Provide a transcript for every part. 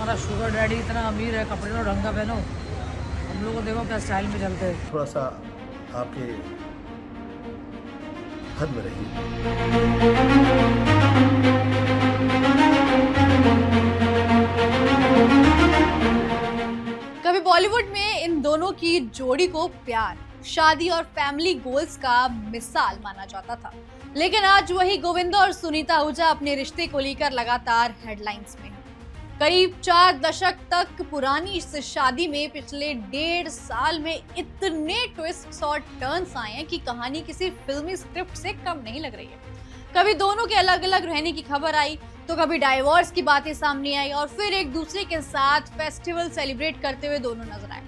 तुम्हारा sugar daddy इतना अमीर है, कपड़े लो ढंग का पहनो, हम लोग को देखो क्या स्टाइल में चलते हैं। थोड़ा सा आपके हद में रहिए। कभी बॉलीवुड में इन दोनों की जोड़ी को प्यार, शादी और फैमिली गोल्स का मिसाल माना जाता था, लेकिन आज वही गोविंदा और सुनीता आहूजा अपने रिश्ते को लेकर लगातार हेडलाइंस में हैं। करीब 4 दशक तक पुरानी इस शादी में पिछले 1.5 साल में इतने ट्विस्ट्स और टर्न्स आए हैं कि कहानी किसी फिल्मी स्क्रिप्ट से कम नहीं लग रही है। कभी दोनों के अलग अलग रहने की खबर आई, तो कभी डाइवोर्स की बातें सामने आई और फिर एक दूसरे के साथ फेस्टिवल सेलिब्रेट करते हुए दोनों नजर आए।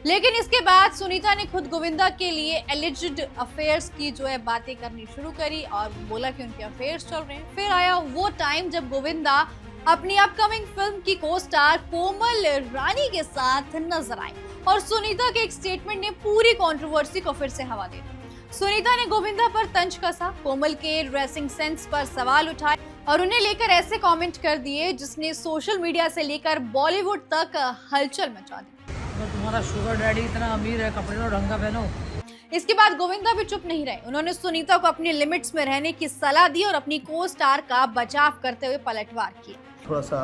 लेकिन इसके बाद सुनीता ने खुद गोविंदा के लिए एलिज्ड अफेयर्स की जो है बातें करनी शुरू करी और बोला कि उनके अफेयर्स चल रहे हैं। फिर आया वो टाइम जब गोविंदा अपनी अपकमिंग फिल्म की को स्टार कोमल रानी के साथ नजर आई और सुनीता के एक स्टेटमेंट ने पूरी कंट्रोवर्सी को फिर से हवा दे दी। सुनीता ने गोविंदा पर तंज कसा, कोमल के ड्रेसिंग सेंस पर सवाल उठाए और उन्हें लेकर ऐसे कमेंट कर दिए जिसने सोशल मीडिया से लेकर बॉलीवुड तक हलचल मचा दी। अगर तुम्हारा शुगर डैडी इतना अमीर है, कपड़े लो ढंग का पहनो। इसके बाद गोविंदा भी चुप नहीं रहे। उन्होंने सुनीता को अपनी लिमिट्स में रहने की सलाह दी और अपनी को स्टार का बचाव करते हुए पलटवार किया। थोड़ा सा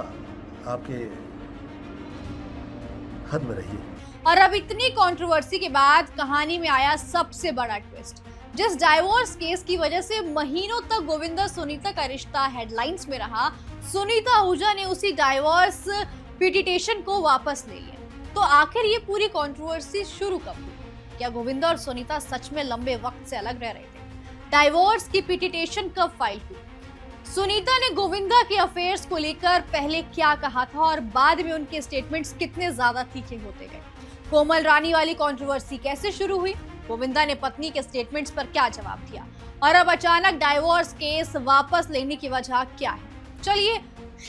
आपके हद में रहिए। और अब इतनी कंट्रोवर्सी के बाद कहानी में आया सबसे बड़ा ट्विस्ट। जिस डाइवोर्स केस की वजह से महीनों तक गोविंदा सुनीता का रिश्ता हेडलाइंस में रहा, सुनीता आहूजा ने उसी डाइवोर्स पिटिशन को वापस ले लिया। तो आखिर ये पूरी कंट्रोवर्सी शुरू कब हुई? क्या गोविंदा और सुनीता सच में लंबे वक्त से अलग रह रहे थे? डाइवोर्स की पिटिशन कब फाइल हुई? सुनीता ने गोविंदा के अफेयर्स को लेकर पहले क्या कहा था और बाद में उनके स्टेटमेंट्स कितने ज्यादा तीखे होते गए? कोमल रानी वाली कंट्रोवर्सी कैसे शुरू हुई? गोविंदा ने पत्नी के स्टेटमेंट्स पर क्या जवाब दिया? और अब अचानक डाइवोर्स केस वापस लेने की वजह क्या है? चलिए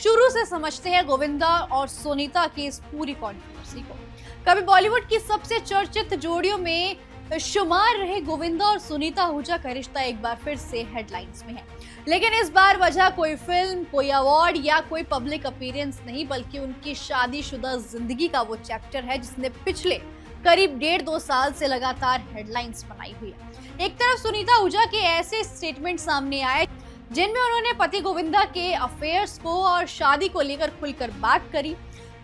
शुरू से समझते हैं गोविंदा और सुनीता की इस पूरी कंट्रोवर्सी को। कभी बॉलीवुड की सबसे चर्चित जोड़ियों में शुमार रहे गोविंदा और सुनीता आहूजा का रिश्ता एक बार फिर से हेडलाइंस में है। लेकिन इस बार वजह कोई फिल्म, कोई अवार्ड या कोई पब्लिक अपीयरेंस नहीं, बल्कि उनकी शादीशुदा जिंदगी का वो चैप्टर है जिसने पिछले करीब 1.5-2 साल से लगातार हेडलाइंस बनाई हुई है। एक तरफ सुनीता आहूजा के ऐसे स्टेटमेंट सामने आए जिनमें उन्होंने पति गोविंदा के अफेयर्स को और शादी को लेकर खुलकर बात करी।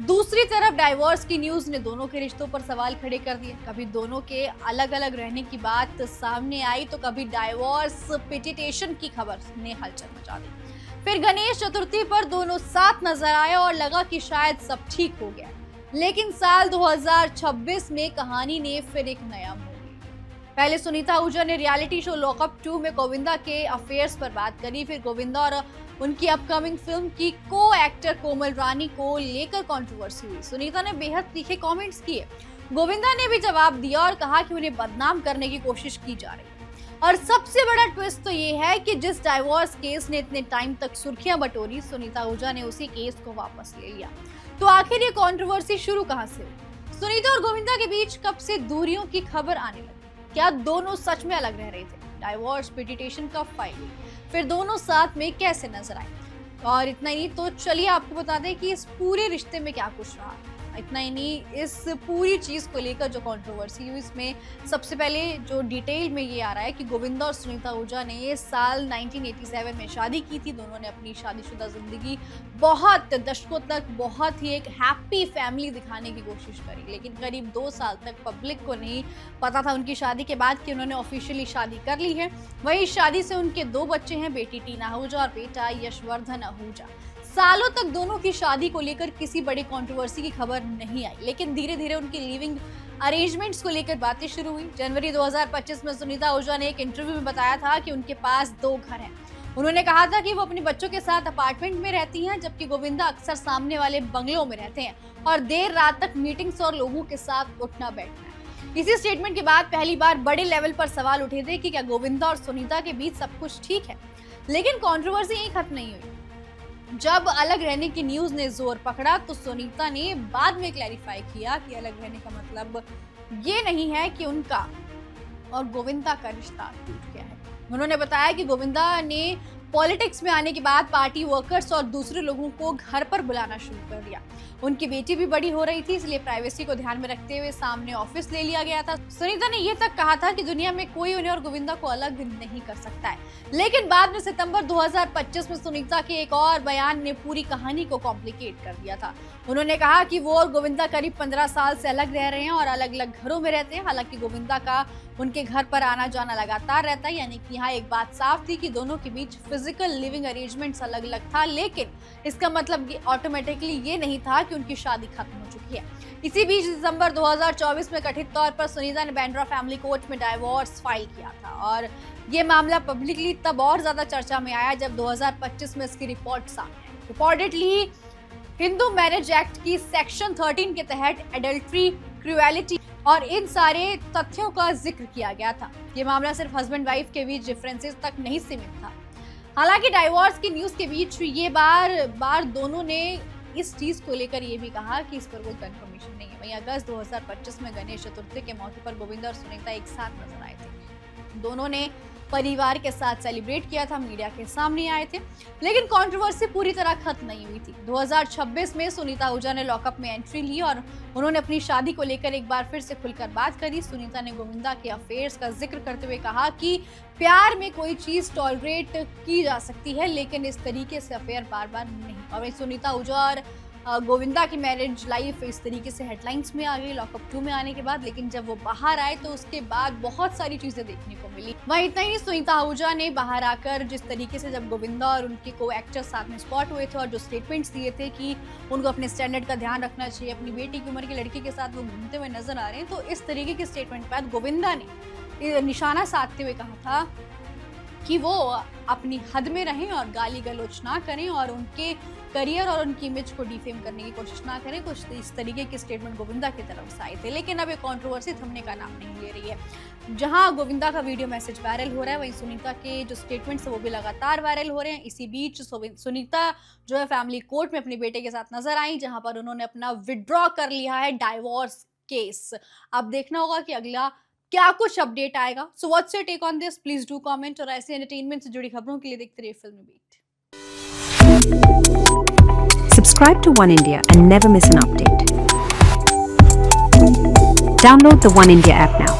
दूसरी तरफ डाइवोर्स की न्यूज ने दोनों के रिश्तों पर सवाल खड़े कर दिए। कभी दोनों के अलग अलग रहने की बात सामने आई, तो कभी डाइवोर्स पिटिशन की खबर ने हलचल मचा दी। फिर गणेश चतुर्थी पर दोनों साथ नजर आए और लगा कि शायद सब ठीक हो गया। लेकिन साल 2026 में कहानी ने फिर एक नया मोड़ लिया। पहले सुनीता आहूजा ने रियलिटी शो लॉकअप 2 में गोविंदा के अफेयर्स पर बात करी। फिर गोविंदा और उनकी अपकमिंग फिल्म की को एक्टर कोमल रानी को लेकर कंट्रोवर्सी हुई। सुनीता ने बेहद तीखे कमेंट्स किए। गोविंदा ने भी जवाब दिया और कहा कि उन्हें बदनाम करने की कोशिश की जा रही है। और सबसे बड़ा ट्विस्ट तो ये है कि जिस डाइवोर्स केस ने इतने टाइम तक सुर्खियां बटोरी, सुनीता आहूजा ने उसी केस को वापस ले लिया। तो आखिर ये कंट्रोवर्सी शुरू कहां से हुई? सुनीता और गोविंदा के बीच कब से दूरियों की खबर आने लगी? क्या दोनों सच में अलग रह रहे थे? डाइवोर्स पिटिशन कब फाइल हुई? फिर दोनों साथ में कैसे नजर आए? और इतना ही नहीं, तो चलिए आपको बता दें कि इस पूरे रिश्ते में क्या कुछ रहा। इतना ही नहीं, इस पूरी चीज को लेकर जो कंट्रोवर्सी हुई, इसमें सबसे पहले जो डिटेल में ये आ रहा है कि गोविंदा और सुनीता आहूजा ने साल 1987 में शादी की थी। दोनों ने अपनी शादीशुदा जिंदगी बहुत दशकों तक बहुत ही एक हैप्पी फैमिली दिखाने की कोशिश करी, लेकिन करीब 2 साल तक पब्लिक को नहीं पता था उनकी शादी के बाद कि उन्होंने ऑफिशियली शादी कर ली है। वही शादी से उनके 2 बच्चे हैं, बेटी टीना आहूजा और बेटा यशवर्धन आहूजा। सालों तक दोनों की शादी को लेकर किसी बड़ी कंट्रोवर्सी की खबर नहीं आई, लेकिन धीरे धीरे उनकी लिविंग अरेंजमेंट्स को लेकर बातें शुरू हुई। जनवरी 2025 में सुनीता आहूजा ने एक इंटरव्यू में बताया था कि उनके पास 2 घर हैं। उन्होंने कहा था कि वो अपने बच्चों के साथ अपार्टमेंट में रहती हैं, जबकि गोविंदा अक्सर सामने वाले बंगलों में रहते हैं और देर रात तक मीटिंग्स और लोगों के साथ उठना बैठना है। इसी स्टेटमेंट के बाद पहली बार बड़े लेवल पर सवाल उठे थे कि क्या गोविंदा और सुनीता के बीच सब कुछ ठीक है। लेकिन कंट्रोवर्सी यहीं खत्म नहीं हुई। जब अलग रहने की न्यूज ने जोर पकड़ा, तो सुनीता ने बाद में क्लैरिफाई किया कि अलग रहने का मतलब ये नहीं है कि उनका और गोविंदा का रिश्ता टूट गया है। उन्होंने बताया कि गोविंदा ने पॉलिटिक्स में आने के बाद पार्टी वर्कर्स और दूसरे लोगों को घर पर बुलाना शुरू कर दिया। उनकी बेटी भी बड़ी हो रही थी, इसलिए प्राइवेसी को ध्यान में रखते हुए सामने ऑफिस ले लिया गया था। सुनीता ने यह तक कहा था कि दुनिया में कोई उन्हें और गोविंदा को अलग नहीं कर सकता है। लेकिन बाद में सितंबर 2025 में सुनीता के एक और बयान ने पूरी कहानी को कॉम्प्लिकेट कर दिया था। उन्होंने कहा कि वो और गोविंदा करीब 15 साल से अलग रह रहे हैं और अलग अलग घरों में रहते हैं। हालांकि गोविंदा का उनके घर पर आना जाना लगातार रहता है, यानी कि यहाँ एक बात साफ थी कि दोनों के बीच फिजिकल लिविंग अरेंजमेंट्स अलग अलग था, लेकिन इसका मतलब ऑटोमेटिकली ये नहीं था कि उनकी शादी खत्म हो चुकी है। इसी बीच दिसंबर 2024 में कथित तौर पर सुनीता ने बांद्रा फैमिली कोर्ट में डाइवोर्स फाइल किया था और ये मामला पब्लिकली तब और ज्यादा चर्चा में आया जब 2025 में इसकी रिपोर्ट सामने आई। रिपोर्टेडली हिंदू मैरिज एक्ट की सेक्शन 13 के तहत एडल्ट्री, क्रूएलिटी और इन सारे तथ्यों का जिक्र किया गया था। ये मामला सिर्फ हस्बैंड वाइफ के बीच डिफरेंसेस तक नहीं सीमित था। हालांकि डाइवोर्स की न्यूज के बीच ये बार दोनों ने इस चीज को लेकर ये भी कहा कि इस पर कोई कंफर्मेशन नहीं है। वहीं अगस्त 2025 में गणेश चतुर्थी के मौके पर गोविंदा और सुनीता एक साथ नजर आए थे। दोनों ने परिवार के साथ सेलिब्रेट किया था, मीडिया के सामने आए थे, लेकिन कंट्रोवर्सी पूरी तरह खत्म नहीं हुई थी। 2026 में सुनीता आहूजा ने लॉकअप में एंट्री ली और उन्होंने अपनी शादी को लेकर एक बार फिर से खुलकर बात करी। सुनीता ने गोविंदा के अफेयर्स का जिक्र करते हुए कहा कि प्यार में कोई चीज टॉलरेट की जा सकती है, लेकिन इस तरीके से अफेयर बार बार नहीं। और वही सुनीता आहूजा और गोविंदा की मैरिज लाइफ इस तरीके से हेडलाइंस में आ गई लॉकअप 2 में आने के बाद, लेकिन जब वो बाहर आए तो उसके बाद बहुत सारी चीजें देखने को मिली। वहीं इतना ही, सुनीता आहूजा ने बाहर आकर जिस तरीके से जब गोविंदा और उनके को एक्टर साथ में स्पॉट हुए थे और जो स्टेटमेंट्स दिए थे कि उनको अपने स्टैंडर्ड का ध्यान रखना चाहिए, अपनी बेटी की उम्र की लड़की के साथ वो घूमते हुए नजर आ रहे हैं, तो इस तरीके के स्टेटमेंट के बाद गोविंदा ने निशाना साधते हुए कहा था कि वो अपनी हद में रहें और गाली गलौज ना करें और उनके करियर और उनकी इमेज को डिफेम करने की कोशिश ना करें। कुछ इस तरीके के स्टेटमेंट गोविंदा की तरफ से आए थे, लेकिन अब ये कंट्रोवर्सी थमने का नाम नहीं ले रही है। जहां गोविंदा का वीडियो मैसेज वायरल हो रहा है, वहीं सुनीता के जो स्टेटमेंट्स है वो भी लगातार वायरल हो रहे हैं। इसी बीच सुनीता जो है फैमिली कोर्ट में अपने बेटे के साथ नजर आई, जहां पर उन्होंने अपना विड्रॉ कर लिया है डाइवोर्स केस। अब देखना होगा कि अगला क्या कुछ अपडेट आएगा। So what's your take on this, please do comment. और ऐसे एंटरटेनमेंट से जुड़ी खबरों के लिए देखते रहिए फिल्मी beat. Subscribe to One India and never miss an update. Download the One India app now.